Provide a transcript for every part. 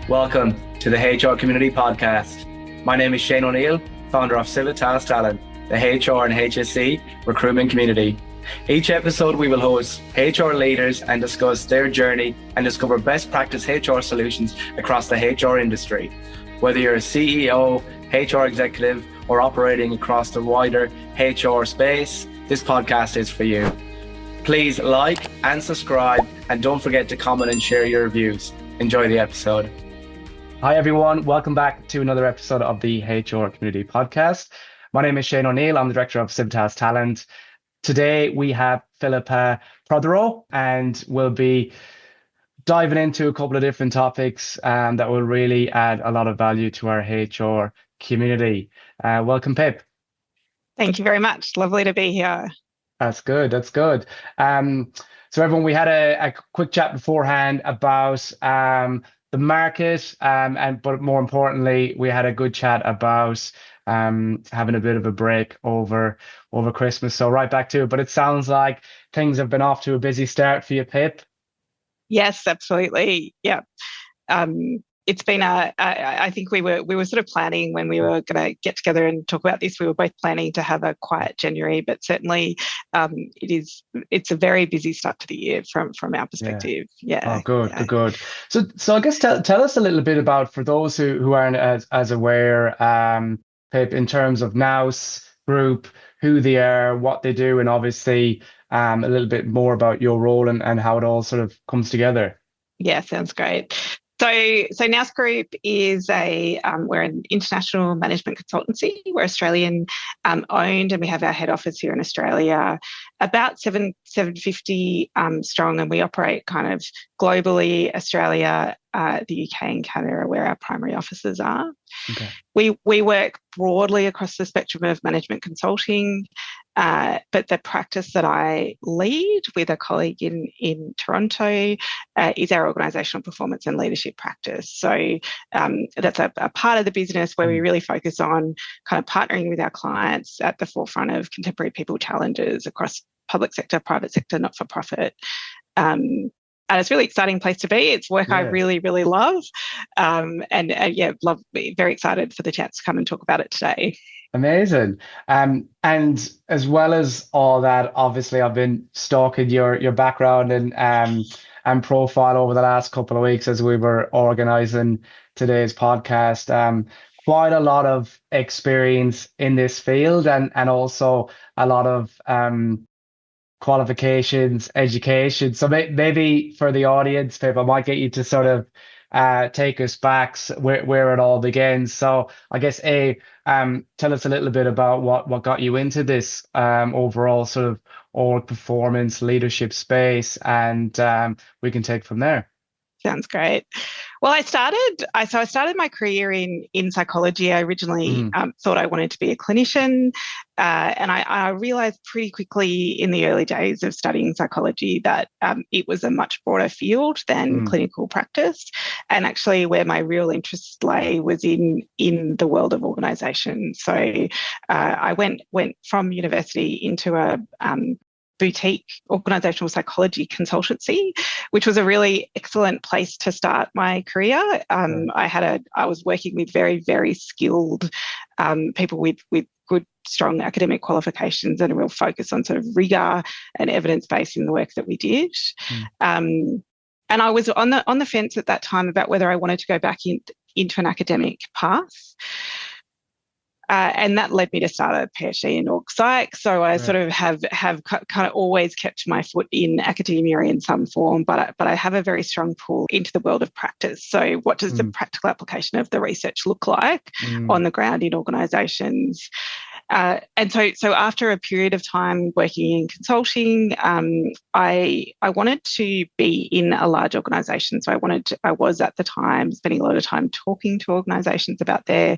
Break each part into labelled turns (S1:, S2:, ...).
S1: Welcome to the HR Community Podcast. My name is Shane O'Neill, founder of Philippa Prothero, the HR and HSE recruitment community. Each episode, we will host HR leaders and discuss their journey and discover best practice HR solutions across the HR industry. Whether you're a CEO, HR executive, or operating across the wider HR space, this podcast is for you. Please like and subscribe, and don't forget to comment and share your reviews. Enjoy the episode. Hi, everyone. Welcome back to another episode of the HR Community Podcast. My name is Shane O'Neill. I'm the director of Civitas Talent. Today, we have Philippa Prothero, and we'll be diving into a couple of different topics that will really add a lot of value to our HR community. Welcome, Pip.
S2: Thank you very much. Lovely to be here.
S1: That's good. That's good. So everyone, we had a quick chat beforehand about the market, but more importantly, we had a good chat about having a bit of a break over Christmas. So right back to it. But it sounds like things have been off to a busy start for you, Pip.
S2: Yes, absolutely. Yeah. It's been I think we were sort of planning when we were going to get together and talk about this. We were both planning to have a quiet January, but certainly it's a very busy start to the year from our perspective. Yeah.
S1: Oh, good. So I guess tell us a little bit about, for those who aren't as aware, Pip, in terms of Nous Group, who they are, what they do, and obviously a little bit more about your role and how it all sort of comes together.
S2: Yeah, sounds great. So Nous Group is we're an international management consultancy. We're Australian owned, and we have our head office here in Australia, about 750 strong, and we operate kind of globally. Australia, the UK and Canada are where our primary offices are.
S1: Okay.
S2: We work broadly across the spectrum of management consulting, but the practice that I lead with a colleague in Toronto is our organisational performance and leadership practice. So that's a part of the business where we really focus on kind of partnering with our clients at the forefront of contemporary people challenges across public sector, private sector, not-for-profit. And it's a really exciting place to be. It's work I really, really love. Very excited for the chance to come and talk about it today.
S1: Amazing. And as well as all that, obviously I've been stalking your background and profile over the last couple of weeks as we were organising today's podcast. Quite a lot of experience in this field and also a lot of qualifications, education. So maybe for the audience, Pip, I might get you to sort of take us back where it all begins. So I guess tell us a little bit about what got you into this overall sort of org performance leadership space, and we can take from there.
S2: Sounds great. Well, I started my career in psychology. I originally thought I wanted to be a clinician, and I realised pretty quickly in the early days of studying psychology that it was a much broader field than clinical practice. And actually, where my real interest lay was in the world of organisation. So I went from university into a boutique organisational psychology consultancy, which was a really excellent place to start my career. I was working with very, very skilled people with good, strong academic qualifications and a real focus on sort of rigour and evidence base in the work that we did. And I was on the fence at that time about whether I wanted to go back into an academic path. And that led me to start a PhD in org psych. So I sort of have kind of always kept my foot in academia in some form, but I have a very strong pull into the world of practice. So what does the practical application of the research look like on the ground in organisations? And so after a period of time working in consulting, I wanted to be in a large organisation. So I was at the time spending a lot of time talking to organisations about their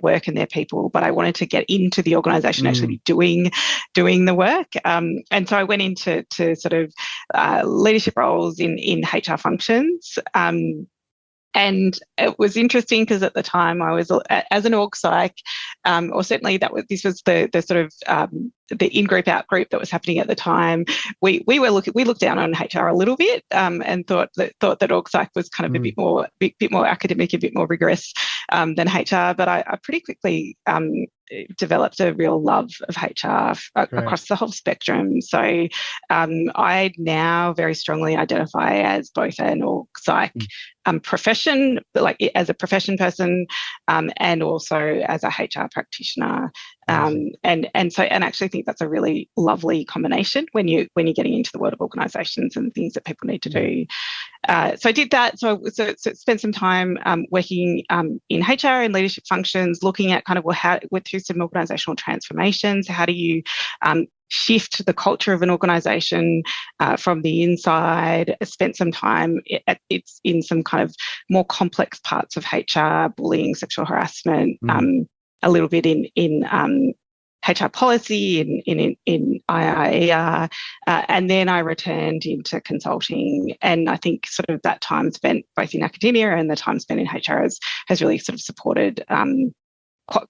S2: work and their people, but I wanted to get into the organisation, actually doing the work. And so I went into sort of leadership roles in HR functions. And it was interesting because at the time I was, as an org psych, or certainly this was the sort of the in-group, out-group that was happening at the time. We looked down on HR a little bit, and thought that org psych was kind of a bit more academic, a bit more rigorous than HR. But I pretty quickly developed a real love of HR across the whole spectrum. So I now very strongly identify as both an org psych profession, like as a profession person, and also as a HR practitioner. And actually think that's a really lovely combination when you're getting into the world of organisations and things that people need to do. So I did that. So spent some time working in HR and leadership functions, looking at kind of went through some organisational transformations. How do you shift the culture of an organisation from the inside? I spent some time in some kind of more complex parts of HR, bullying, sexual harassment, a little bit in HR policy, in IIER, and then I returned into consulting. And I think sort of that time spent both in academia and the time spent in HR has really sort of supported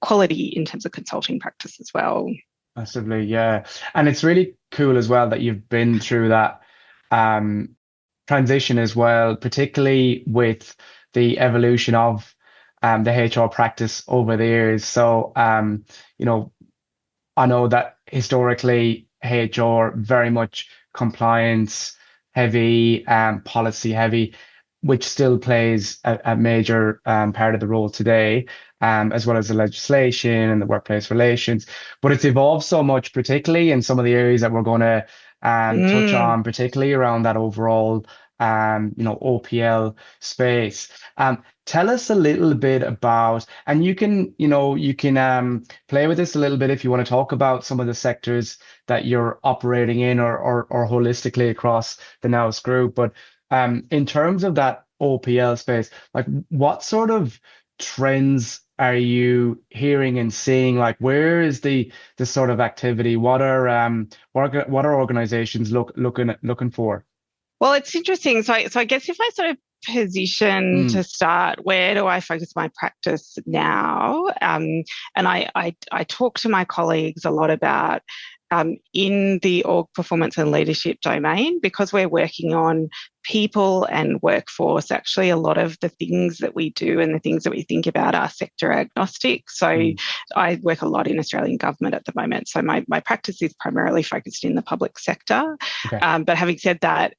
S2: quality in terms of consulting practice as well.
S1: Massively, yeah. And it's really cool as well that you've been through that transition as well, particularly with the evolution of the HR practice over the years. So, I know that historically HR very much compliance heavy, policy heavy, which still plays a major part of the role today, as well as the legislation and the workplace relations. But it's evolved so much, particularly in some of the areas that we're going to touch on, particularly around that overall, OPL space. Tell us a little bit about, and you can play with this a little bit if you want to talk about some of the sectors that you're operating in or holistically across the Nous group. But in terms of that OPL space, like what sort of trends are you hearing and seeing? Like, where is the sort of activity? What are organizations looking for?
S2: Well, it's interesting. So I guess if I sort of position to start, where do I focus my practice now? And I talk to my colleagues a lot about in the org performance and leadership domain, because we're working on people and workforce. Actually, a lot of the things that we do and the things that we think about are sector agnostic. So I work a lot in Australian government at the moment. So my practice is primarily focused in the public sector.
S1: Okay.
S2: But having said that,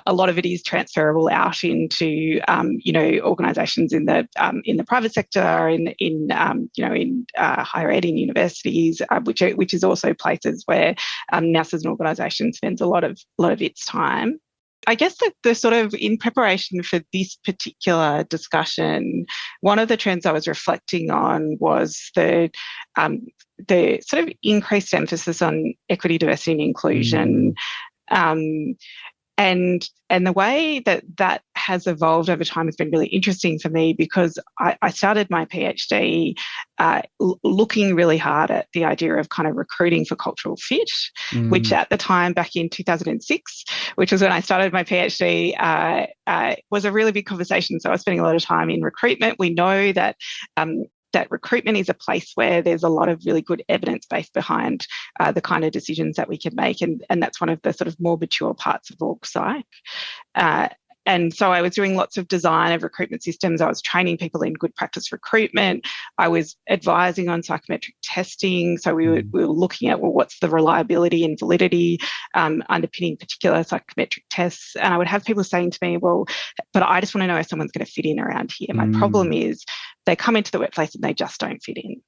S2: a lot of it is transferable out into, organisations in the private sector, in higher ed, in universities, which is also places where Nous as an organisation spends a lot of its time. I guess the sort of, in preparation for this particular discussion, one of the trends I was reflecting on was the sort of increased emphasis on equity, diversity and inclusion. And the way that has evolved over time has been really interesting for me, because I started my PhD looking really hard at the idea of kind of recruiting for cultural fit, which at the time, back in 2006, which was when I started my PhD, was a really big conversation. So I was spending a lot of time in recruitment. We know that that recruitment is a place where there's a lot of really good evidence base behind the kind of decisions that we can make. And that's one of the sort of more mature parts of org psych. And so I was doing lots of design of recruitment systems. I was training people in good practice recruitment. I was advising on psychometric testing. So we were looking at, well, what's the reliability and validity underpinning particular psychometric tests. And I would have people saying to me, well, but I just want to know if someone's going to fit in around here. My problem is they come into the workplace and they just don't fit in.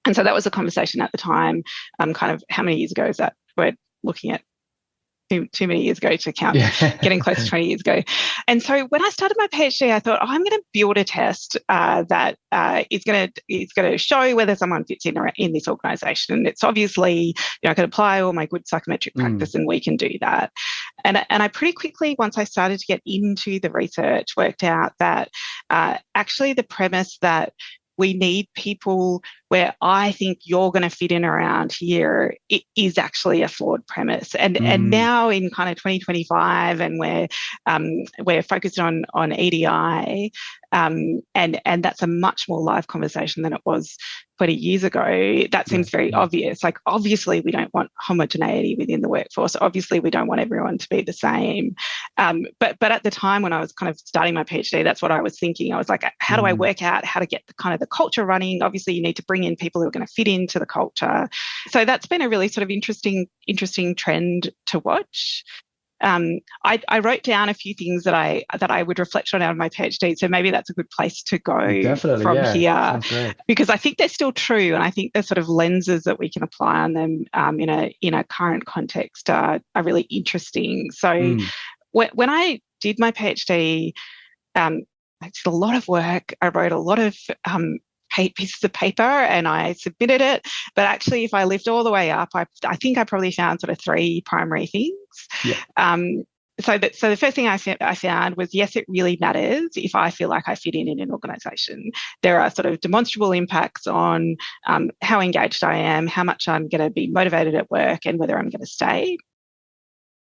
S2: And so that was a conversation at the time, kind of how many years ago is that? We're looking at too many years ago to count, getting close to 20 years ago. And so when I started my PhD, I thought, I'm going to build a test that is going to show whether someone fits in this organisation. And it's obviously, I can apply all my good psychometric practice and we can do that. And I pretty quickly, once I started to get into the research, worked out that actually the premise that we need people where I think you're going to fit in around here, it is actually a flawed premise. And now in kind of 2025, and we're focused on EDI, and that's a much more live conversation than it was 20 years ago. That seems very obvious. Like, obviously, we don't want homogeneity within the workforce. Obviously, we don't want everyone to be the same. But at the time when I was kind of starting my PhD, that's what I was thinking. I was like, how do I work out how to get the culture running? Obviously, you need to bring in people who are going to fit into the culture. So that's been a really sort of interesting trend to watch. I wrote down a few things that I would reflect on out of my PhD, so maybe that's a good place to go from here, because I think they're still true, and I think the sort of lenses that we can apply on them in a current context are really interesting. So when I did my PhD, I did a lot of work. I wrote a lot of pieces of paper and I submitted it. But actually, if I lived all the way up, I think I probably found sort of three primary things. So the first thing I found was, yes, it really matters if I feel like I fit in an organisation. There are sort of demonstrable impacts on how engaged I am, how much I'm going to be motivated at work, and whether I'm going to stay.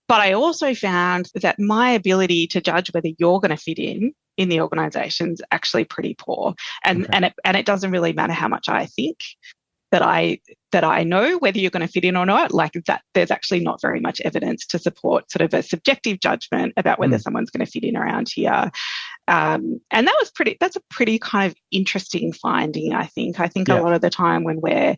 S2: But I also found that my ability to judge whether you're going to fit in the organisation is actually pretty poor. And it doesn't really matter how much I think that I know whether you're going to fit in or not. Like, that there's actually not very much evidence to support sort of a subjective judgment about whether someone's going to fit in around here. And that's a pretty kind of interesting finding, I think. I think a lot of the time when we're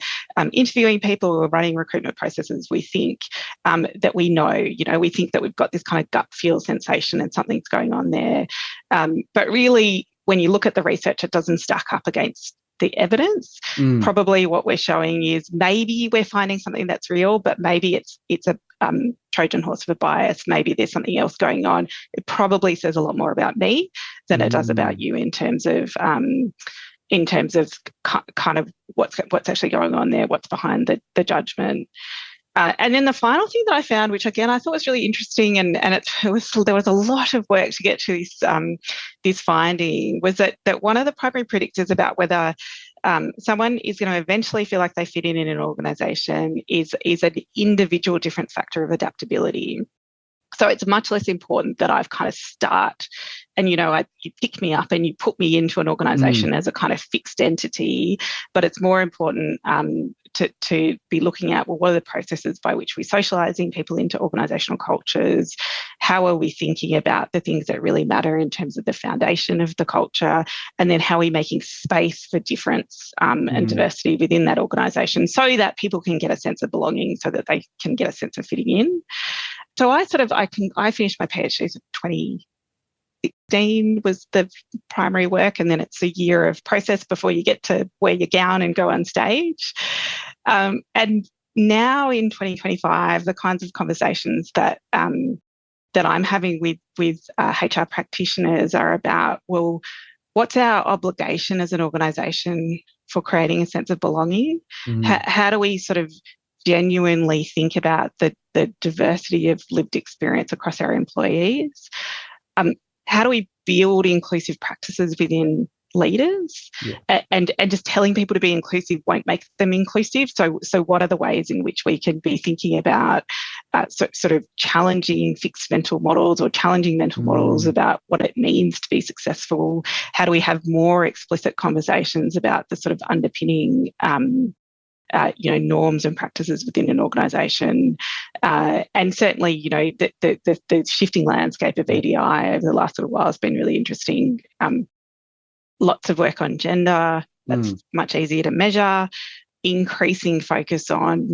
S2: interviewing people who are running recruitment processes, we think that we know, we think that we've got this kind of gut feel sensation and something's going on there. But really, when you look at the research, it doesn't stack up against the evidence. Probably what we're showing is maybe we're finding something that's real, but maybe it's a Trojan horse of a bias. Maybe there's something else going on. It probably says a lot more about me than it does about you in terms of kind of what's actually going on there, what's behind the judgment. And then the final thing that I found, which again I thought was really interesting, and there was a lot of work to get to this finding, was that one of the primary predictors about whether someone is going to eventually feel like they fit in an organisation is an individual different factor of adaptability. So it's much less important that I've kind of start and, you pick me up and you put me into an organisation as a kind of fixed entity, but it's more important to be looking at, well, what are the processes by which we're socialising people into organisational cultures? How are we thinking about the things that really matter in terms of the foundation of the culture? And then how are we making space for difference and diversity within that organisation so that people can get a sense of belonging, so that they can get a sense of fitting in? So I finished my PhD in 2016 was the primary work, and then it's a year of process before you get to wear your gown and go on stage. And now in 2025, the kinds of conversations that I'm having with HR practitioners are about, well, what's our obligation as an organisation for creating a sense of belonging? How do we sort of genuinely think about the diversity of lived experience across our employees? How do we build inclusive practices within leaders? And just telling people to be inclusive won't make them inclusive. So what are the ways in which we can be thinking about sort of challenging fixed mental models or challenging mental models about what it means to be successful? How do we have more explicit conversations about the sort of underpinning norms and practices within an organisation, and certainly, the shifting landscape of EDI over the last little while has been really interesting. Lots of work on gender, that's much easier to measure. Increasing focus on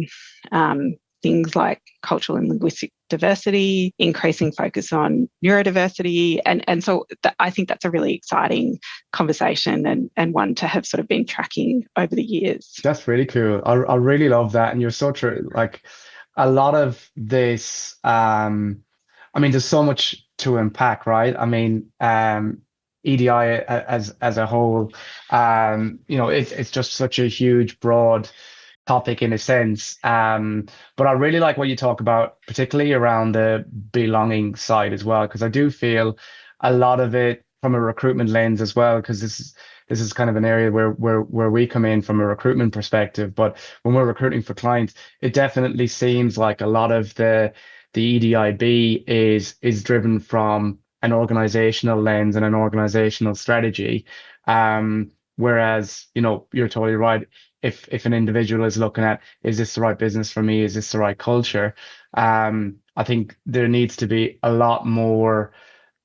S2: things like cultural and linguistic diversity, increasing focus on neurodiversity. And so I think that's a really exciting conversation and one to have sort of been tracking over the years.
S3: That's really cool. I really love that. And you're so true. Like, a lot of this, there's so much to unpack, right? EDI as a whole, it's just such a huge, broad topic in a sense. But I really like what you talk about, particularly around the belonging side as well, because I do feel a lot of it from a recruitment lens as well, because this is kind of an area where we come in from a recruitment perspective. But when we're recruiting for clients, it definitely seems like a lot of the EDIB is driven from an organizational lens and an organizational strategy. Whereas, you're totally right. If an individual is looking at, is this the right business for me? Is this the right culture? I think there needs to be a lot more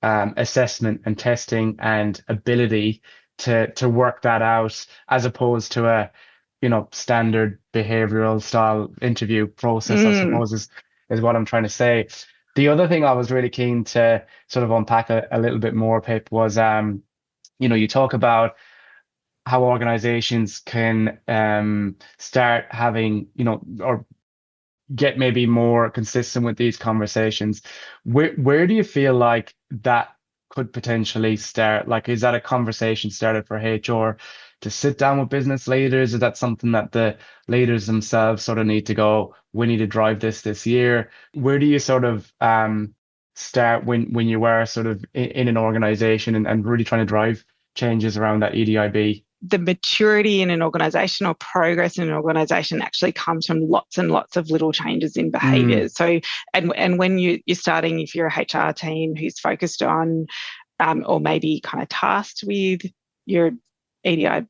S3: assessment and testing and ability to work that out, as opposed to a standard behavioral style interview process, I suppose is what I'm trying to say. The other thing I was really keen to sort of unpack a little bit more, Pip, was you talk about how organizations can start having, or get maybe more consistent with these conversations. Where do you feel like that could potentially start? Like, is that a conversation started for HR to sit down with business leaders? Is that something that the leaders themselves sort of need to go, we need to drive this year? Where do you sort of start when you are sort of in an organization and really trying to drive changes around that EDIB?
S2: The maturity in an organisation or progress in an organisation actually comes from lots and lots of little changes in behaviours. So, and when you're starting, if you're a HR team who's focused on, or maybe kind of tasked with your EDIB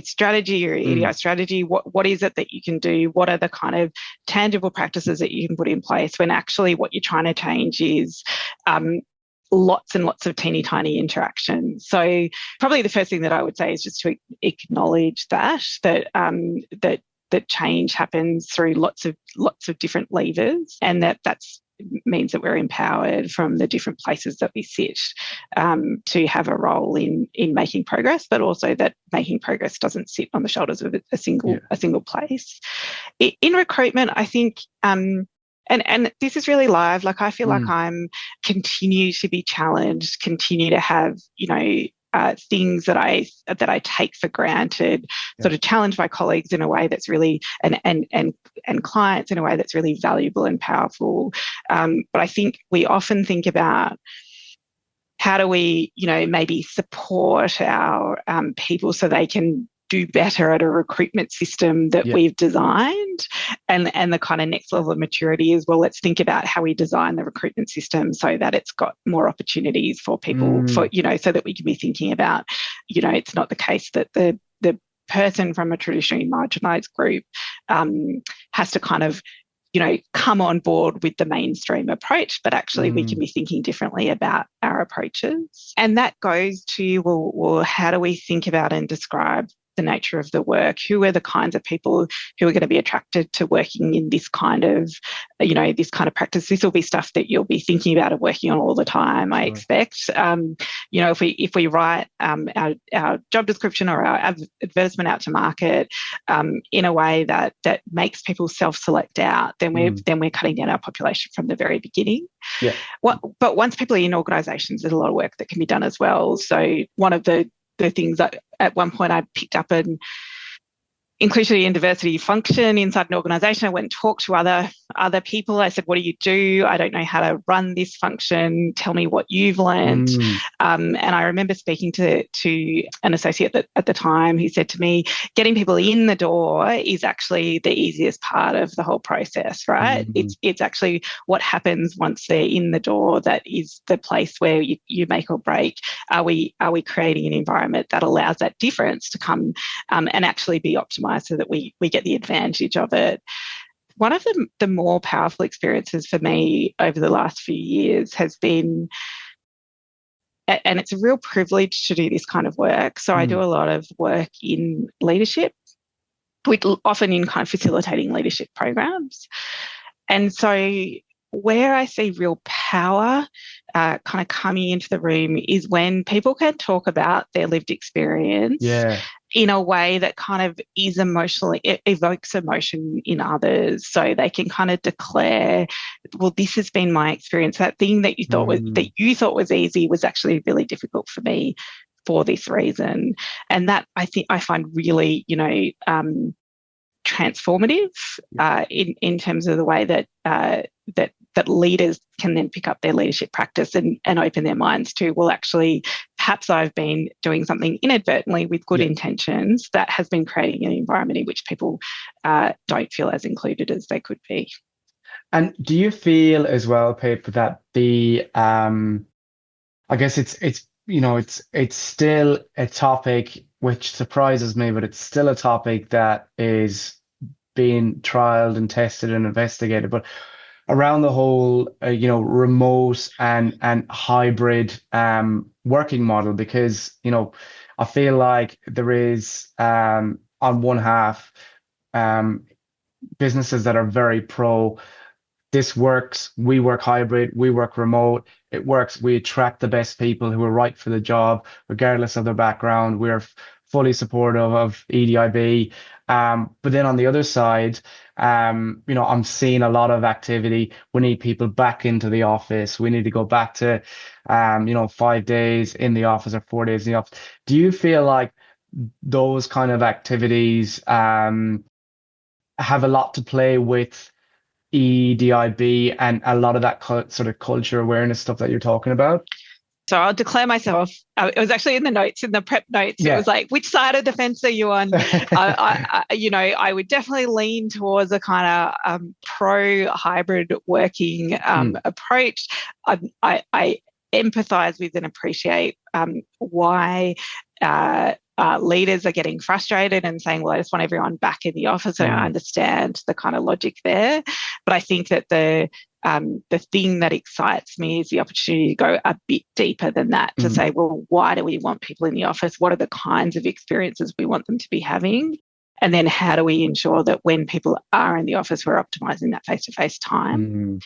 S2: strategy or EDI strategy, what is it that you can do? What are the kind of tangible practices that you can put in place when actually what you're trying to change is lots and lots of teeny tiny interactions. So probably the first thing that I would say is just to acknowledge that change happens through lots of different levers, and that means that we're empowered from the different places that we sit to have a role in making progress, but also that making progress doesn't sit on the shoulders of a single place. In recruitment, I think and this is really live. Like, I feel like I'm continue to be challenged, continue to have, things that I take for granted, sort of challenge my colleagues in a way that's really, and clients in a way that's really valuable and powerful. But I think we often think about how do we, maybe support our people so they can do better at a recruitment system that we've designed. And the kind of next level of maturity is, well, let's think about how we design the recruitment system so that it's got more opportunities for people, so that we can be thinking about, it's not the case that the person from a traditionally marginalised group has to kind of, come on board with the mainstream approach, but actually we can be thinking differently about our approaches. And that goes to, well, how do we think about and describe the nature of the work? Who are the kinds of people who are going to be attracted to working in this kind of, this kind of practice? This will be stuff that you'll be thinking about and working on all the time, I expect. If we write our job description or our advertisement out to market in a way that makes people self-select out, then we're cutting down our population from the very beginning. Yeah. But once people are in organisations, there's a lot of work that can be done as well. So one of the things that at one point I picked up an inclusivity and diversity function inside an organisation. I went and talked to other people. I said, what do you do? I don't know how to run this function. Tell me what you've learned. And I remember speaking to an associate at the time who said to me, getting people in the door is actually the easiest part of the whole process, right? It's actually what happens once they're in the door that is the place where you make or break. Are we creating an environment that allows that difference to come and actually be optimized so that we get the advantage of it? One of the more powerful experiences for me over the last few years has been, and it's a real privilege to do this kind of work. So I do a lot of work in leadership, often in kind of facilitating leadership programs. And so where I see real power kind of coming into the room is when people can talk about their lived experience in a way that kind of is emotionally, it evokes emotion in others. So they can kind of declare, well, this has been my experience. That thing that you thought was easy was actually really difficult for me for this reason. And that I find really, transformative in terms of the way that that leaders can then pick up their leadership practice and open their minds to, well, actually, perhaps I've been doing something inadvertently with good intentions that has been creating an environment in which people don't feel as included as they could be.
S3: And do you feel as well, Pip, that I guess it's still a topic which surprises me, but it's still a topic that is being trialed and tested and investigated. But around the whole, remote and hybrid working model, because I feel like there is on one half businesses that are very pro. This works. We work hybrid. We work remote. It works. We attract the best people who are right for the job, regardless of their background. We're fully supportive of EDIB. But then on the other side, I'm seeing a lot of activity. We need people back into the office. We need to go back to, 5 days in the office or 4 days in the office. Do you feel like those kind of activities have a lot to play with EDIB and a lot of that sort of culture awareness stuff that you're talking about?
S2: So I'll declare myself. It was actually in the notes, in the prep notes. Yeah. It was like, which side of the fence are you on? I would definitely lean towards a kind of pro-hybrid working approach. I empathise with and appreciate why leaders are getting frustrated and saying, well, I just want everyone back in the office. And I understand the kind of logic there. But I think that the thing that excites me is the opportunity to go a bit deeper than that, to say, well, why do we want people in the office? What are the kinds of experiences we want them to be having? And then how do we ensure that when people are in the office, we're optimising that face-to-face time?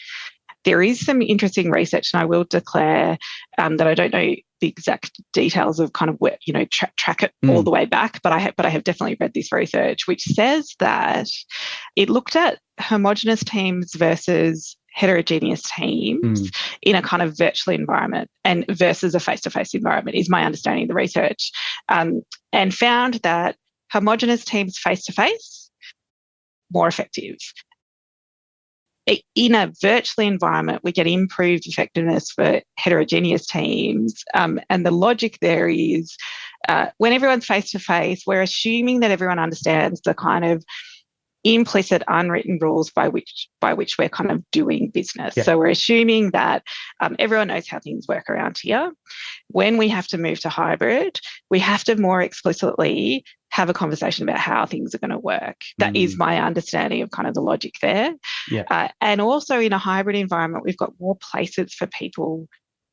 S2: There is some interesting research, and I will declare that I don't know the exact details of kind of where, track it all the way back, but I have definitely read this research, which says that it looked at homogenous teams versus heterogeneous teams in a kind of virtual environment and versus a face-to-face environment, is my understanding of the research, and found that homogenous teams face-to-face, more effective. In a virtual environment, we get improved effectiveness for heterogeneous teams. And the logic there is when everyone's face-to-face, we're assuming that everyone understands the kind of implicit unwritten rules by which we're kind of doing business. Yeah. So we're assuming that everyone knows how things work around here. When we have to move to hybrid, we have to more explicitly have a conversation about how things are going to work. That is my understanding of kind of the logic there. Yeah. And also in a hybrid environment, we've got more places for people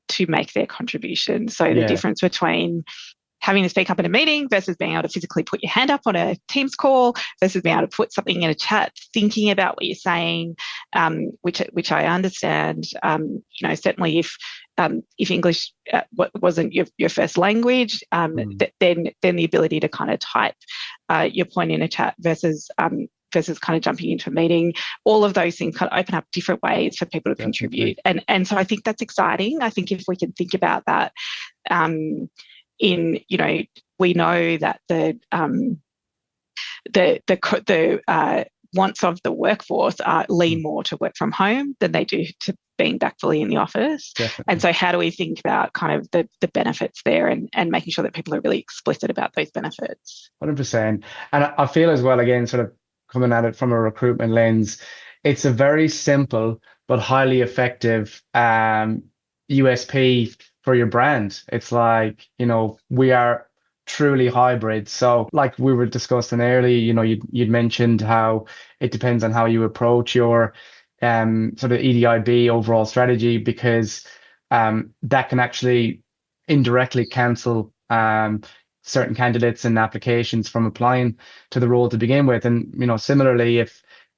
S2: to make their contribution. So the difference between having to speak up in a meeting versus being able to physically put your hand up on a Teams call versus being able to put something in a chat, thinking about what you're saying, which I understand. Certainly if English wasn't your first language, then the ability to kind of type your point in a chat versus kind of jumping into a meeting, all of those things kind of open up different ways for people to contribute. And so I think that's exciting. I think if we can think about that, we know that the wants of the workforce lean more to work from home than they do to being back fully in the office. Definitely. And so how do we think about kind of the benefits there and making sure that people are really explicit about those benefits?
S3: 100%. And I feel as well, again, sort of coming at it from a recruitment lens, it's a very simple but highly effective USP for your brand. It's like, we are truly hybrid. So like we were discussing earlier, you'd mentioned how it depends on how you approach your sort of EDIB overall strategy, because that can actually indirectly cancel certain candidates and applications from applying to the role to begin with. And similarly,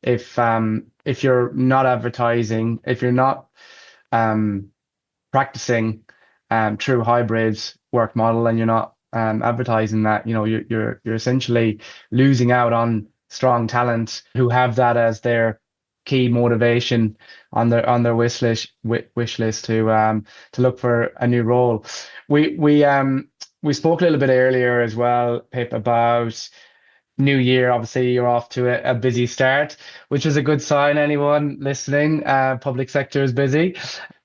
S3: if you're not advertising, if you're not practicing true hybrids work model, and you're not advertising that, you're essentially losing out on strong talent who have that as their key motivation on their wish list to look for a new role. We spoke a little bit earlier as well, Pip, about new year. Obviously, you're off to a busy start, which is a good sign. Anyone listening, public sector is busy.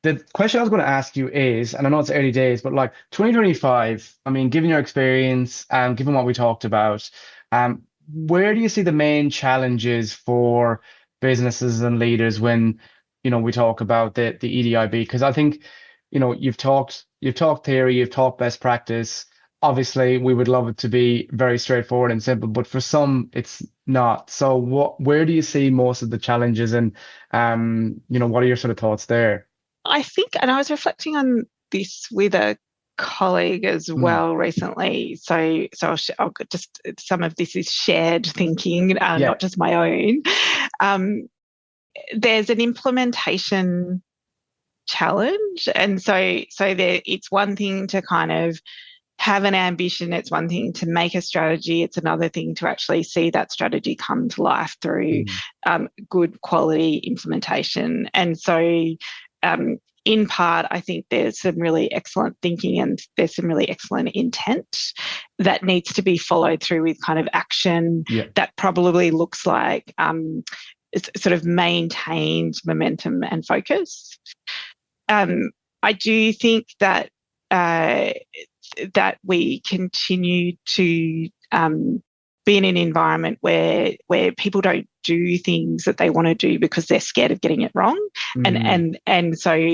S3: The question I was going to ask you is, and I know it's early days, but like 2025, I mean, given your experience and given what we talked about, where do you see the main challenges for businesses and leaders when, we talk about the EDIB? Because I think, you've talked theory, you've talked best practice. Obviously, we would love it to be very straightforward and simple, but for some, it's not. So where do you see most of the challenges, and what are your sort of thoughts there?
S2: I think, and I was reflecting on this with a colleague as well recently. So I'll just, some of this is shared thinking, not just my own. There's an implementation challenge, and so there, it's one thing to kind of have an ambition, it's one thing to make a strategy, it's another thing to actually see that strategy come to life through good quality implementation. And so in part, I think there's some really excellent thinking and there's some really excellent intent that needs to be followed through with kind of action that probably looks like it's sort of maintained momentum and focus. I do think that that we continue to be in an environment where people don't do things that they want to do because they're scared of getting it wrong, and so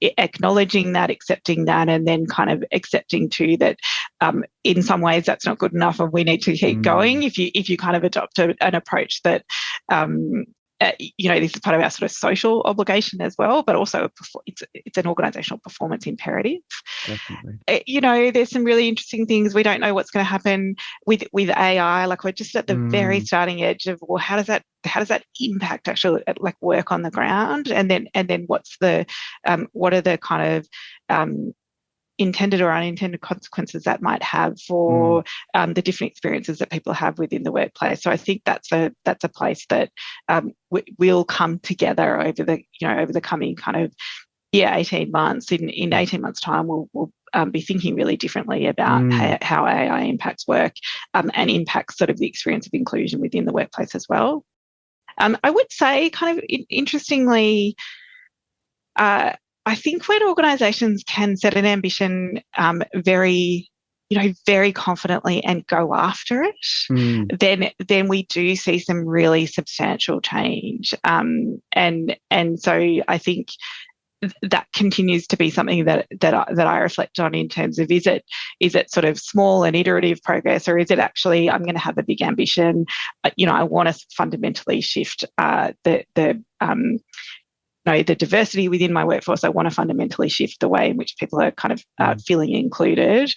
S2: acknowledging that, accepting that, and then kind of accepting too that in some ways that's not good enough and we need to keep going. If you kind of adopt an approach that this is part of our sort of social obligation as well, but also it's an organisational performance imperative.
S3: Definitely.
S2: There's some really interesting things. We don't know what's going to happen with AI. Like, we're just at the very starting edge of, well, how does that impact actually like work on the ground, and then what are the kind of intended or unintended consequences that might have for the different experiences that people have within the workplace. So I think that's a place that will come together over the coming kind of 18 months. In 18 months' time, we'll be thinking really differently about how AI impacts work and impacts sort of the experience of inclusion within the workplace as well. I would say, kind of interestingly, I think when organisations can set an ambition very confidently and go after it, then we do see some really substantial change. And so I think that continues to be something that I reflect on in terms of, is it sort of small and iterative progress, or is it actually, I'm going to have a big ambition, I want to fundamentally shift the diversity within my workforce. I want to fundamentally shift the way in which people are kind of feeling included.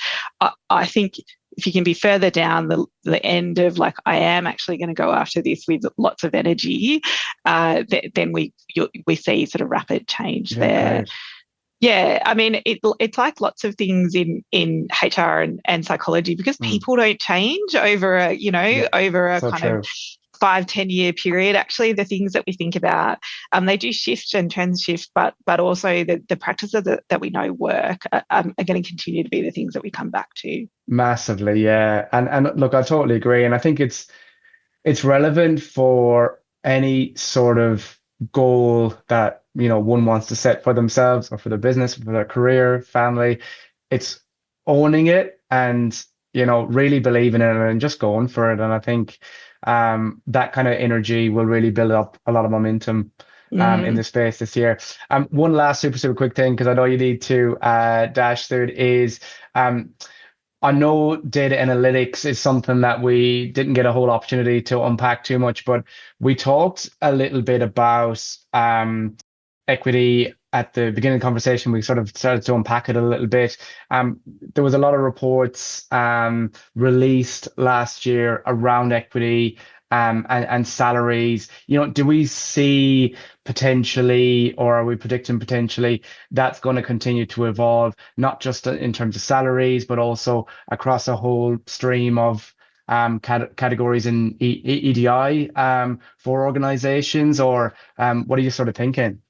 S2: I think if you can be further down the end of, like, I am actually going to go after this with lots of energy, then we see sort of rapid change there.
S3: Great.
S2: Yeah, I mean, it's like lots of things in HR and psychology, because people don't change over a
S3: So
S2: kind
S3: true.
S2: of 5-10 year period. Actually, the things that we think about, they do shift and trends shift, but also the practices that we know work are going to continue to be the things that we come back to.
S3: Massively, yeah. And look, I totally agree. And I think it's relevant for any sort of goal that, one wants to set for themselves or for their business, for their career, family. It's owning it and, really believing in it and just going for it. And I think that kind of energy will really build up a lot of momentum in the space this year. One last super quick thing, because I know you need to dash through it, is I know data analytics is something that we didn't get a whole opportunity to unpack too much, but we talked a little bit about equity at the beginning of the conversation. We sort of started to unpack it a little bit. There was a lot of reports released last year around equity and salaries. Do we see potentially, or are we predicting potentially, that's going to continue to evolve, not just in terms of salaries, but also across a whole stream of categories in EDI for organizations? Or what are you sort of thinking?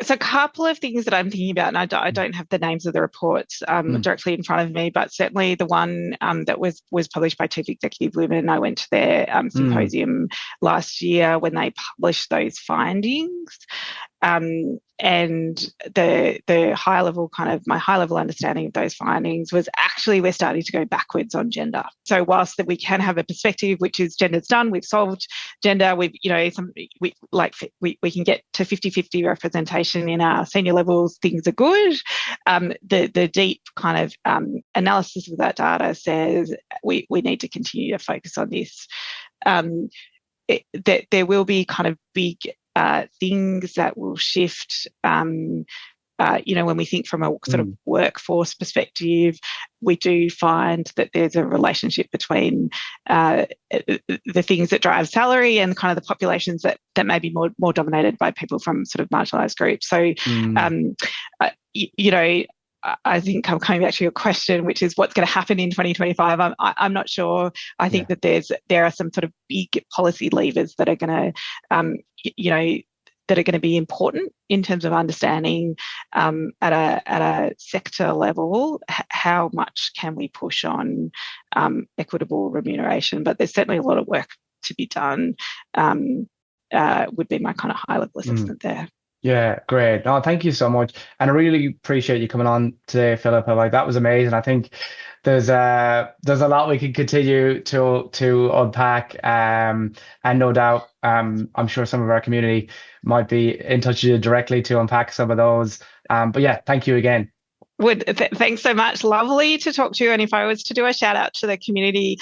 S2: So a couple of things that I'm thinking about, and I don't have the names of the reports directly in front of me, but certainly the one that was published by Chief Executive Women. I went to their symposium last year when they published those findings. And the high level my high level understanding of those findings was actually we're starting to go backwards on gender. So whilst that we can have a perspective which is gender's done, we've solved gender, we can get to 50-50 representation in our senior levels, things are good. The deep analysis of that data says we need to continue to focus on this. That there will be big things that will shift. When we think from a sort of workforce perspective, we do find that there's a relationship between the things that drive salary and the populations that may be more dominated by people from sort of marginalised groups. So, I think I'm coming back to your question, which is what's going to happen in 2025. I'm not sure. I think that there are some sort of big policy levers that are going to be important in terms of understanding at a sector level how much can we push on equitable remuneration. But there's certainly a lot of work to be done. Would be my high level assessment there.
S3: Yeah, great. No, thank you so much. And I really appreciate you coming on today, Philippa. That was amazing. I think there's a lot we can continue to unpack. And no doubt, I'm sure some of our community might be in touch with you directly to unpack some of those. But yeah, thank you again.
S2: Thanks so much. Lovely to talk to you. And if I was to do a shout out to the community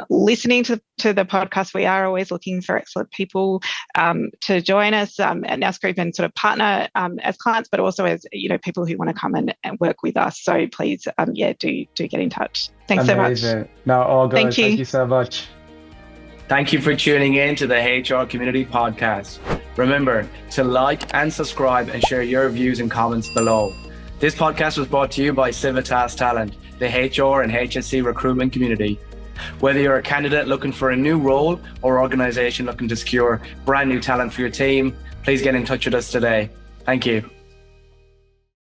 S2: listening to the podcast, we are always looking for excellent people to join us at Nous Group and sort of partner as clients, but also as people who want to come and work with us. So please, do get in touch. Thanks
S3: Amazing.
S2: so much.
S3: No, all good.
S2: Thank
S3: Thank you so much.
S1: Thank you for tuning in to the HR Community Podcast. Remember to like and subscribe and share your views and comments below. This podcast was brought to you by Civitas Talent, the HR and HSC recruitment community. Whether you're a candidate looking for a new role or organisation looking to secure brand new talent for your team, please get in touch with us today. Thank you.